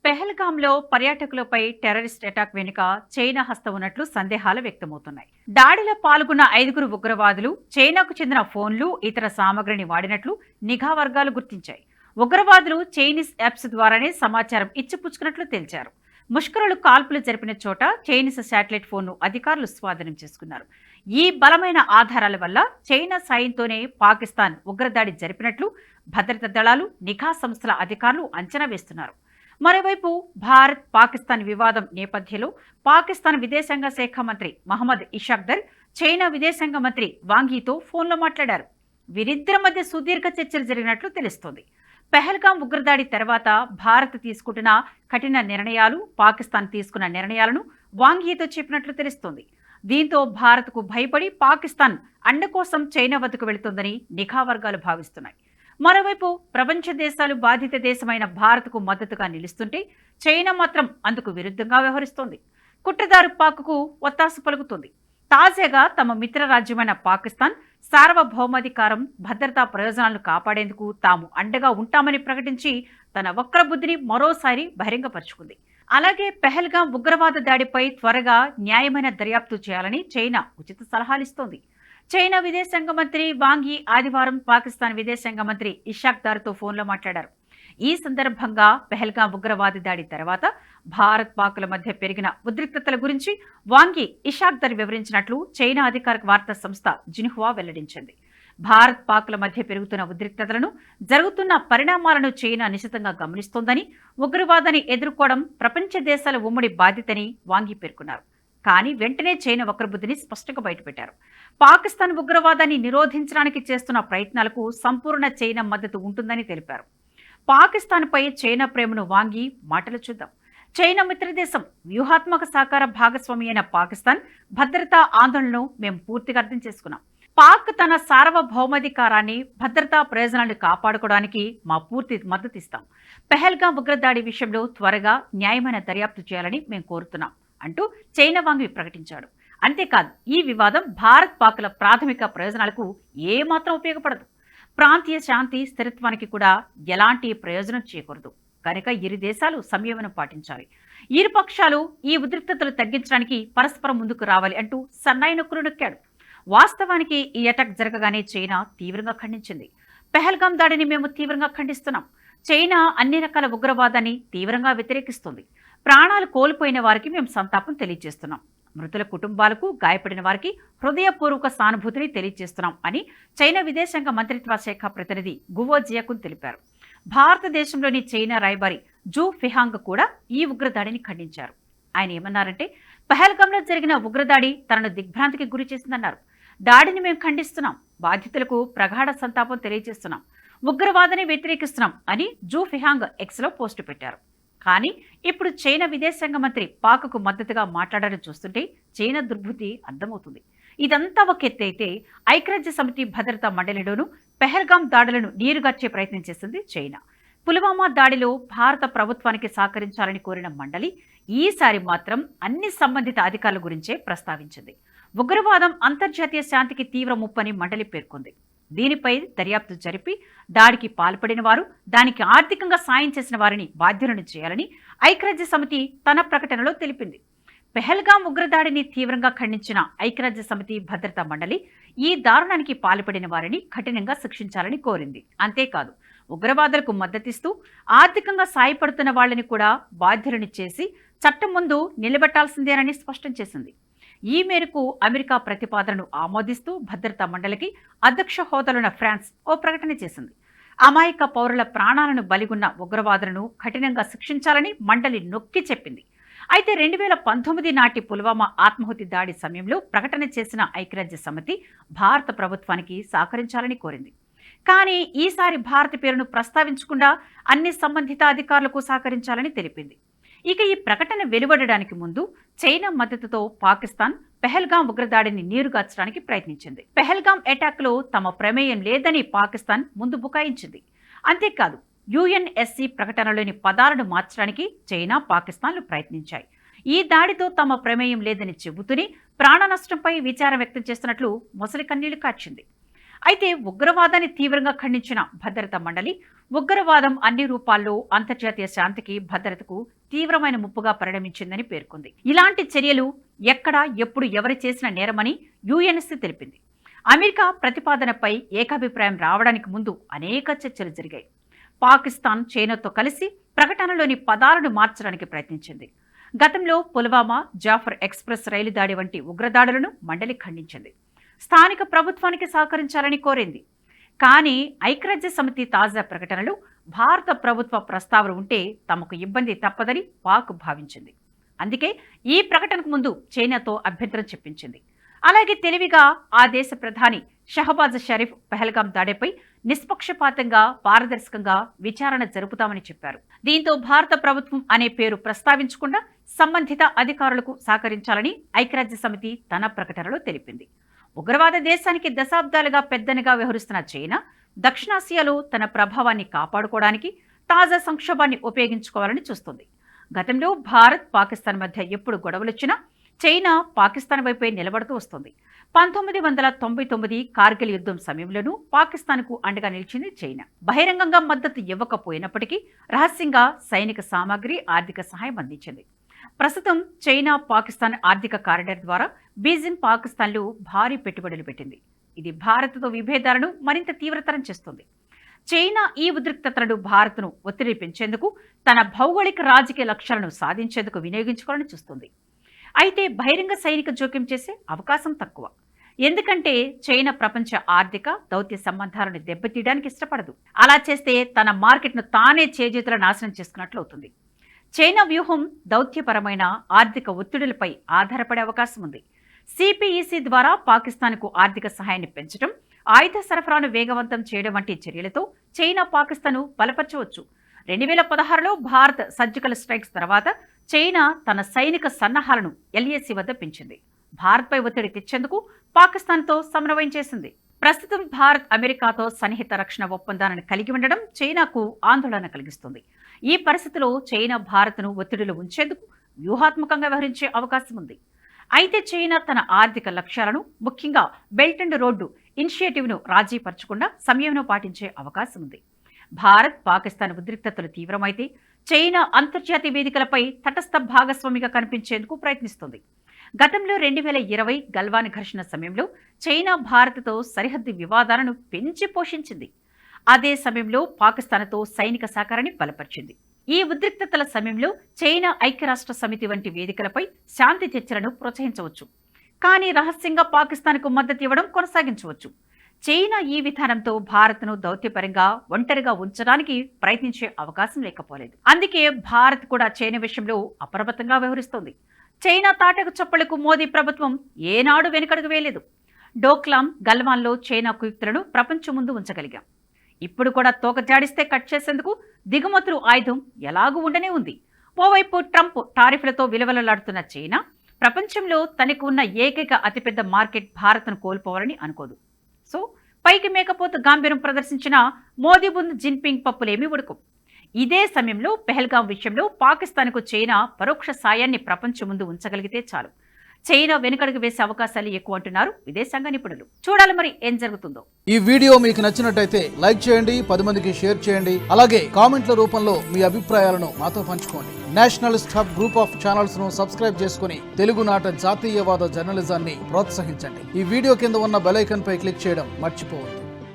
పెహల్గాంలో పర్యాటకులపై terrorist attack వెనుక China హస్తం ఉన్నట్లు సందేహాలు వ్యక్తమవుతున్నాయి. దాడిలో పాల్గొన్న 5 ఉగ్రవాదులు చైనాకు చెందిన ఫోన్లు, ఇతర సామగ్రిని వాడినట్లు నిఘా వర్గాలు గుర్తించాయి. ఉగ్రవాదులు చైనీస్ యాప్స్ ద్వారానే సమాచారం ఇచ్చిపుచ్చుకున్నట్లు తేల్చారు. ముష్కరులు కాల్పులు జరిపిన చోట చైనీస్ శాటిలైట్ ఫోన్ను అధికారులు స్వాధీనం చేసుకున్నారు. ఈ బలమైన ఆధారాల వల్ల చైనా సాయంతోనే పాకిస్తాన్ ఉగ్రదాడి జరిపినట్లు భద్రతా దళాలు, నిఘా సంస్థల అధికారులు అంచనా వేస్తున్నారు. మరోవైపు భారత్ పాకిస్తాన్ వివాదం నేపథ్యంలో పాకిస్తాన్ విదేశాంగ శాఖ మంత్రి మహమ్మద్ ఇషాక్దర్ చైనా విదేశాంగ మంత్రి వాంగీతో ఫోన్లో మాట్లాడారు. వీరిద్దరి మధ్య సుదీర్ఘ చర్చలు జరిగినట్లు తెలుస్తోంది. పెహల్గాం ఉగ్రదాడి తర్వాత భారత్ తీసుకుంటున్న కఠిన నిర్ణయాలు, పాకిస్తాన్ తీసుకున్న నిర్ణయాలను వాంగీతో చెప్పినట్లు తెలుస్తోంది. దీంతో భారత్కు భయపడి పాకిస్తాన్ అండ కోసం చైనా వద్దకు వెళుతోందని నిఘా వర్గాలు భావిస్తున్నాయి. మరోవైపు ప్రపంచ దేశాలు బాధిత దేశమైన భారత్కు మద్దతుగా నిలుస్తుంటే చైనా మాత్రం అందుకు విరుద్ధంగా వ్యవహరిస్తోంది. కుట్రదారు పాక్కు ఒత్తాసు పలుకుతుంది. తాజాగా తమ మిత్ర రాజ్యమైన పాకిస్తాన్ సార్వభౌమాధికారం, భద్రతా ప్రయోజనాలను కాపాడేందుకు తాము అండగా ఉంటామని ప్రకటించి తన వక్రబుద్ధిని మరోసారి బహిరంగపరుచుకుంది. అలాగే పెహల్గాం ఉగ్రవాద దాడిపై త్వరగా న్యాయమైన దర్యాప్తు చేయాలని చైనా ఉచిత సలహాలిస్తోంది. చైనా విదేశాంగ మంత్రి వాంగ్ యీ ఆదివారం పాకిస్తాన్ విదేశాంగ మంత్రి ఇషాక్ దార్తో ఫోన్లో మాట్లాడారు. ఈ సందర్భంగా పెహల్గాం ఉగ్రవాది దాడి తర్వాత భారత్ పాక్ల మధ్య పెరిగిన ఉద్రిక్తతల గురించి వాంగ్ యీ ఇషాక్ దార్ వివరించినట్లు చైనా అధికారిక వార్తా సంస్థ జిన్హువా వెల్లడించింది. భారత్ పాక్ల మధ్య పెరుగుతున్న ఉద్రిక్తతలను, జరుగుతున్న పరిణామాలను చైనా నిశితంగా గమనిస్తోందని, ఉగ్రవాదాన్ని ఎదుర్కోవడం ప్రపంచ దేశాల ఉమ్మడి బాధ్యతని వాంగ్ యీ పేర్కొన్నారు. కానీ వెంటనే చైనా వక్రబుద్ధిని స్పష్టంగా బయటపెట్టారు. పాకిస్తాన్ ఉగ్రవాదాన్ని నిరోధించడానికి చేస్తున్న ప్రయత్నాలకు సంపూర్ణ చైనా మద్దతు ఉంటుందని తెలిపారు. పాకిస్తాన్పై చైనా ప్రేమను వాంగ్ యీ మాటలు చూద్దాం. చైనా మిత్రదేశం, వ్యూహాత్మక సహకార భాగస్వామి అయిన పాకిస్తాన్ భద్రతా ఆందోళనను మేము పూర్తిగా అర్థం చేసుకున్నాం. పాక్ తన సార్వభౌమాధికారాన్ని, భద్రతా ప్రయోజనాలను కాపాడుకోవడానికి మా పూర్తి మద్దతు ఇస్తాం. పెహల్గాం ఉగ్రదాడి విషయంలో త్వరగా న్యాయమైన దర్యాప్తు చేయాలని మేము కోరుతున్నాం అంటూ చైనా వాంగ్ యీ ప్రకటించాడు. అంతేకాదు, ఈ వివాదం భారత్ పాక్ల ప్రాథమిక ప్రయోజనాలకు ఏమాత్రం ఉపయోగపడదు. ప్రాంతీయ శాంతి, స్థిరత్వానికి కూడా ఎలాంటి ప్రయోజనం చేకూరదు. కనుక ఇరు దేశాలు సంయమనం పాటించాలి. ఇరు పక్షాలు ఈ ఉద్రిక్తతలు తగ్గించడానికి పరస్పరం ముందుకు రావాలి అంటూ సన్నాయి నొక్కులు నొక్కాడు. వాస్తవానికి ఈ అటాక్ జరగగానే చైనా తీవ్రంగా ఖండించింది. పెహల్గాం దాడిని మేము తీవ్రంగా ఖండిస్తున్నాం. చైనా అన్ని రకాల ఉగ్రవాదాన్ని తీవ్రంగా వ్యతిరేకిస్తుంది. ప్రాణాలు కోల్పోయిన వారికి మేము సంతాపం తెలియజేస్తున్నాం. మృతుల కుటుంబాలకు, గాయపడిన వారికి హృదయపూర్వక సానుభూతిని తెలియజేస్తున్నాం అని చైనా విదేశాంగ మంత్రిత్వ శాఖ ప్రతినిధి గువో జియాకున్ తెలిపారు. భారతదేశంలోని చైనా రాయబారి జూ ఫిహాంగ్ కూడా ఈ ఉగ్రదాడిని ఖండించారు. ఆయన ఏమన్నారంటే, పెహల్గాంలో జరిగిన ఉగ్రదాడి తనను దిగ్భ్రాంతికి గురి చేసిందన్నారు. దాడిని మేము ఖండిస్తున్నాం, బాధితులకు ప్రగాఢ సంతాపం తెలియజేస్తున్నాం, ఉగ్రవాదాన్ని వ్యతిరేకిస్తున్నాం అని జూ ఫిహాంగ్ ఎక్స్లో పోస్టు పెట్టారు. కానీ ఇప్పుడు చైనా విదేశాంగ మంత్రి పాక్కు మద్దతుగా మాట్లాడాలని చూస్తుంటే చైనా దుర్బుద్ధి అర్థమవుతుంది. ఇదంతా ఒక ఎత్తైతే ఐక్యరాజ్య సమితి భద్రతా మండలిలోనూ పెహల్గాం దాడులను నీరుగార్చే ప్రయత్నం చేసింది చైనా. పుల్వామా దాడిలో భారత ప్రభుత్వానికి సహకరించాలని కోరిన మండలి ఈసారి మాత్రం అన్ని సంబంధిత అధికారుల గురించే ప్రస్తావించింది. ఉగ్రవాదం అంతర్జాతీయ శాంతికి తీవ్ర ముప్పని మండలి పేర్కొంది. దీనిపై దర్యాప్తు జరిపి దాడికి పాల్పడిన వారు, దానికి ఆర్థికంగా సాయం చేసిన వారిని బాధ్యులను చేయాలని ఐక్యరాజ్య సమితి తన ప్రకటనలో తెలిపింది. పెహల్గాం ఉగ్రదాడిని తీవ్రంగా ఖండించిన ఐక్యరాజ్య సమితి భద్రతా మండలి ఈ దారుణానికి పాల్పడిన వారిని కఠినంగా శిక్షించాలని కోరింది. అంతేకాదు, ఉగ్రవాదులకు మద్దతిస్తూ ఆర్థికంగా సాయపడుతున్న వాళ్లని కూడా బాధ్యులను చేసి చట్టం ముందు నిలబెట్టాల్సిందేనని స్పష్టం చేసింది. ఈ మేరకు అమెరికా ప్రతిపాదనను ఆమోదిస్తూ భద్రతా మండలికి అధ్యక్ష హోదాలున్న ఫ్రాన్స్ ఓ ప్రకటన చేసింది. అమాయక పౌరుల ప్రాణాలను బలిగొన్న ఉగ్రవాదులను కఠినంగా శిక్షించాలని మండలి నొక్కి చెప్పింది. అయితే 2019 నాటి పుల్వామా ఆత్మాహుతి దాడి సమయంలో ప్రకటన చేసిన ఐక్యరాజ్య సమితి భారత ప్రభుత్వానికి సహకరించాలని కోరింది. కానీ ఈసారి భారత పేరును ప్రస్తావించకుండా అన్ని సంబంధిత అధికారులకు సహకరించాలని తెలిపింది. ఇక ఈ ప్రకటన వెలువడడానికి ముందు చైనా మద్దతుతో పాకిస్తాన్ పెహల్గాం ఉగ్రదాడిని నీరుగార్చడానికి ప్రయత్నించింది. పెహల్గాం అటాక్ లో తమ ప్రమేయం లేదని పాకిస్తాన్ ముందు బుకాయించింది. అంతేకాదు, యుఎన్ఎస్సి ప్రకటనలోని పదాలను మార్చడానికి చైనా, పాకిస్తాన్లు ప్రయత్నించాయి. ఈ దాడితో తమ ప్రమేయం లేదని చెబుతూనే ప్రాణ నష్టంపై విచారం వ్యక్తం చేస్తున్నట్లు మొసలి కన్నీళ్లు కార్చింది. అయితే ఉగ్రవాదాన్ని తీవ్రంగా ఖండించిన భద్రతా మండలి ఉగ్రవాదం అన్ని రూపాల్లో అంతర్జాతీయ శాంతికి భద్రతకు తీవ్రమైన ముప్పుగా పరిణమించిందని పేర్కొంది. ఇలాంటి చర్యలు ఎక్కడ ఎప్పుడు ఎవరు చేసిన నేరమని యుఎన్ఎస్సీ తెలిపింది. అమెరికా ప్రతిపాదనపై ఏకాభిప్రాయం రావడానికి ముందు అనేక చర్చలు జరిగాయి. పాకిస్తాన్ చైనాతో కలిసి ప్రకటనలోని పదాలను మార్చడానికి ప్రయత్నించింది. గతంలో పుల్వామా, జాఫర్ ఎక్స్ప్రెస్ రైలు దాడి వంటి ఉగ్రదాడులను మండలి ఖండించింది. స్థానిక ప్రభుత్వానికి సహకరించాలని కోరింది. కానీ ఐక్యరాజ్య సమితి తాజా ప్రకటనలు భారత ప్రభుత్వ ప్రస్తావన ఉంటే తమకు ఇబ్బంది తప్పదని పాక్ భావించింది. అందుకే ఈ ప్రకటనకు ముందు చైనాతో అభ్యంతరం చెప్పించింది. అలాగే తెలివిగా ఆ దేశ ప్రధాని షహబాజ్ షరీఫ్ పహల్గాం దాడిపై నిష్పక్షపాతంగా, పారదర్శకంగా విచారణ జరుపుతామని చెప్పారు. దీంతో భారత ప్రభుత్వం అనే పేరు ప్రస్తావించకుండా సంబంధిత అధికారులకు సహకరించాలని ఐక్యరాజ్య సమితి తన ప్రకటనలో తెలిపింది. ఉగ్రవాద దేశానికి దశాబ్దాలుగా పెద్దనిగా వ్యవహరిస్తున్న చైనా దక్షిణాసియాలో తన ప్రభావాన్ని కాపాడుకోవడానికి తాజా సంక్షోభాన్ని ఉపయోగించుకోవాలని చూస్తుంది. గతంలో భారత్, పాకిస్తాన్ మధ్య ఎప్పుడు గొడవలొచ్చినా చైనా పాకిస్తాన్ వైపే నిలబడుతూ వస్తుంది. 1999 కార్గిల్ యుద్ధం సమయంలోనూ పాకిస్తాన్కు అండగా నిలిచింది చైనా. బహిరంగంగా మద్దతు ఇవ్వకపోయినప్పటికీ రహస్యంగా సైనిక సామాగ్రి, ఆర్థిక సహాయం అందించింది. ప్రస్తుతం చైనా పాకిస్తాన్ ఆర్థిక కారిడార్ ద్వారా బీజింగ్ పాకిస్తాన్లు భారీ పెట్టుబడులు పెట్టింది. ఇది భారత్తో విభేదాలను మరింత తీవ్రతరం చేస్తుంది. చైనా ఈ ఉద్రిక్తతలను భారత్ను ఒత్తిడి పెంచేందుకు, తన భౌగోళిక రాజకీయ లక్ష్యాలను సాధించేందుకు వినియోగించుకోవాలని చూస్తుంది. అయితే బహిరంగ సైనిక జోక్యం చేసే అవకాశం తక్కువ. ఎందుకంటే చైనా ప్రపంచ ఆర్థిక, దౌత్య సంబంధాలను దెబ్బతీయడానికి ఇష్టపడదు. అలా చేస్తే తన మార్కెట్ను తానే చేజేతుల నాశనం చేసుకున్నట్లు అవుతుంది. చైనా వ్యూహం దౌత్యపరమైన ఆర్థిక ఒత్తిడులపై ఆధారపడే అవకాశం ఉంది. సిపిఈసి ద్వారా పాకిస్తాన్కు ఆర్థిక సహాయాన్ని పెంచడం, ఆయుధ సరఫరాను వేగవంతం చేయడం వంటి చర్యలతో చైనా పాకిస్తాన్ బలపరచవచ్చు. 2016లో భారత్ సర్జికల్ స్ట్రైక్స్ తర్వాత చైనా తన సైనిక సన్నాహాలను ఎల్ఏసీ వద్ద పెంచింది. భారత్పై ఒత్తిడి తెచ్చేందుకు పాకిస్తాన్తో సమన్వయం చేసింది. ప్రస్తుతం భారత్ అమెరికాతో సన్నిహిత రక్షణ ఒప్పందాలను కలిగి ఉండడం చైనాకు ఆందోళన కలిగిస్తుంది. ఈ పరిస్థితిలో చైనా భారత్ను ఒత్తిడిలో ఉంచేందుకు వ్యూహాత్మకంగా వ్యవహరించే అవకాశం ఉంది. అయితే చైనా తన ఆర్థిక లక్ష్యాలను, ముఖ్యంగా బెల్ట్ అండ్ రోడ్డు ఇనిషియేటివ్ను రాజీ పరచకుండా సంయమనం పాటించే అవకాశం ఉంది. భారత్, పాకిస్తాన్ ఉద్రిక్తతలు తీవ్రమైతే చైనా అంతర్జాతీయ వేదికలపై తటస్థ భాగస్వామిగా కనిపించేందుకు ప్రయత్నిస్తుంది. గతంలో 2020 గల్వాన్ ఘర్షణ సమయంలో చైనా భారత్తో సరిహద్దు వివాదాలను పెంచి పోషించింది. అదే సమయంలో పాకిస్తాన్తో సైనిక సహకారాన్ని బలపరిచింది. ఈ ఉద్రిక్తతల సమయంలో చైనా ఐక్యరాష్ట్ర సమితి వంటి వేదికలపై శాంతి చర్చలను ప్రోత్సహించవచ్చు. కానీ రహస్యంగా పాకిస్తాన్కు మద్దతు ఇవ్వడం కొనసాగించవచ్చు. చైనా ఈ విధానంతో భారత్ను దౌత్యపరంగా ఒంటరిగా ఉంచడానికి ప్రయత్నించే అవకాశం లేకపోలేదు. అందుకే భారత్ కూడా చైనా విషయంలో అప్రమత్తంగా వ్యవహరిస్తోంది. చైనా తాటకు చప్పలకు మోదీ ప్రభుత్వం ఏనాడు వెనుకడుగు వేయలేదు. డోక్లాం, గల్వాన్లో చైనా కుయుక్తులను ప్రపంచం ముందు ఉంచగలిగాం. ఇప్పుడు కూడా తోక జాడిస్తే కట్ చేసేందుకు దిగుమతులు ఆయుధం ఎలాగూ ఉండనే ఉంది. ఓవైపు ట్రంప్ టారిఫ్లతో విలువలలాడుతున్న చైనా ప్రపంచంలో తనకు ఉన్న ఏకైక అతిపెద్ద మార్కెట్ భారత్ను కోల్పోవాలని అనుకోదు. సో పైకి మేకపోతు గాంభీర్యం ప్రదర్శించిన మోదీ ముందు జిన్పింగ్ పప్పులేమీ ఉడకం. ఇదే సమయంలో పెహల్గాం విషయంలో పాకిస్తాన్కు చైనా పరోక్ష సాయాన్ని ప్రపంచం ముందు ఉంచగలిగితే చాలు. చైనా వెనుకడుగు వేసే అవకాశాలు ఎక్కువ అంటున్నారు విదేశాంగ నిపుణులు. చూడాలి మరి ఏం జరుగుతుందో. ఈ వీడియో మీకు నచ్చినట్టయితే లైక్ చేయండి, 10 మందికి షేర్ చేయండి. అలాగే కామెంట్ల రూపంలో మీ అభిప్రాయాలను మాతో పంచుకోండి. Nationalist hub group of channels ను సబ్స్క్రైబ్ చేసుకుని తెలుగునాట జాతీయవాద జర్నలిజాన్ని ప్రోత్సహించండి. ఈ వీడియో కింద ఉన్న బెల్ ఐకాన్ పై క్లిక్ చేయడం మర్చిపోవద్దు.